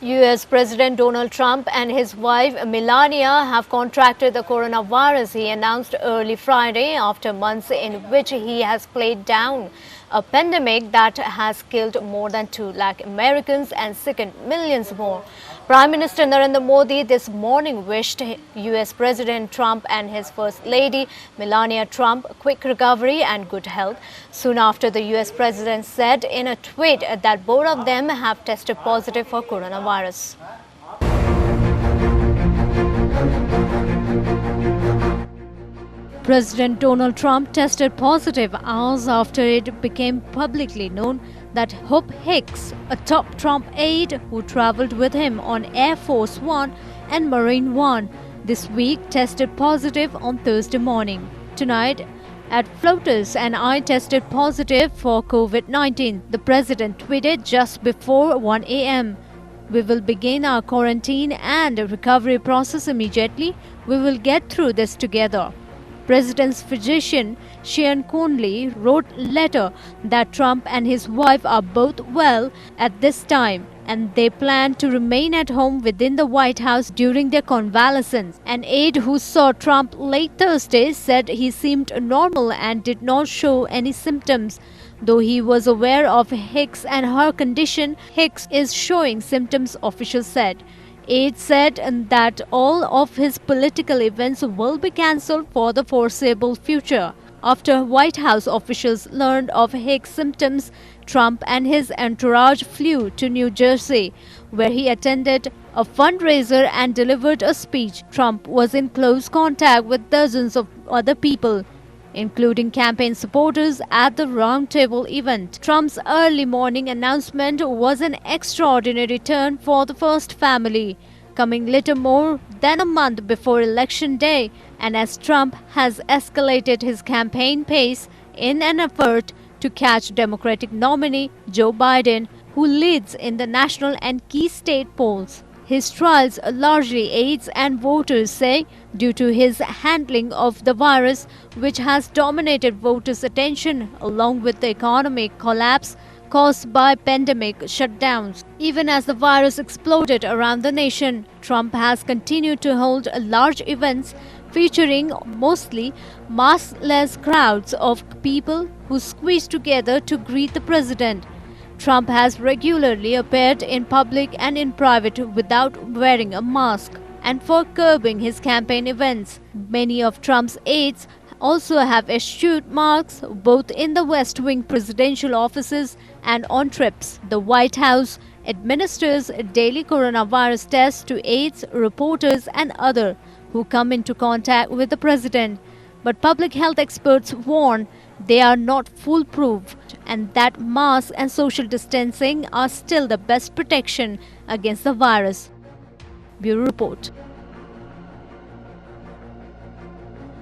US President Donald Trump and his wife Melania have contracted the coronavirus, he announced early Friday, after months in which he has played down a pandemic that has killed more than 2 lakh Americans and sickened millions more. Prime Minister Narendra Modi this morning wished US President Trump and his First Lady Melania Trump quick recovery and good health. Soon after, the US President said in a tweet that both of them have tested positive for coronavirus. President Donald Trump tested positive hours after it became publicly known that Hope Hicks, a top Trump aide who traveled with him on Air Force One and Marine One this week, tested positive on Thursday morning. Tonight, at floaters, and I tested positive for COVID-19, the president tweeted just before 1 a.m. We will begin our quarantine and recovery process immediately. We will get through this together. President's physician, Sean Conley, wrote a letter that Trump and his wife are both well at this time and they plan to remain at home within the White House during their convalescence. An aide who saw Trump late Thursday said he seemed normal and did not show any symptoms. Though he was aware of Hicks and her condition, Hicks is showing symptoms, officials said. Aide said that all of his political events will be cancelled for the foreseeable future. After White House officials learned of Hicks' symptoms, Trump and his entourage flew to New Jersey, where he attended a fundraiser and delivered a speech. Trump was in close contact with dozens of other people, including campaign supporters at the roundtable event. Trump's early morning announcement was an extraordinary turn for the first family, coming little more than a month before Election Day, and as Trump has escalated his campaign pace in an effort to catch Democratic nominee Joe Biden, who leads in the national and key state polls. His trials, largely aides and voters say, due to his handling of the virus, which has dominated voters' attention, along with the economic collapse caused by pandemic shutdowns. Even as the virus exploded around the nation, Trump has continued to hold large events featuring mostly maskless crowds of people who squeeze together to greet the president. Trump has regularly appeared in public and in private without wearing a mask. And for curbing his campaign events, many of Trump's aides also have eschewed masks both in the West Wing presidential offices and on trips. The White House administers daily coronavirus tests to aides, reporters, and others who come into contact with the president. But public health experts warn they are not foolproof and that masks and social distancing are still the best protection against the virus. Bureau Report.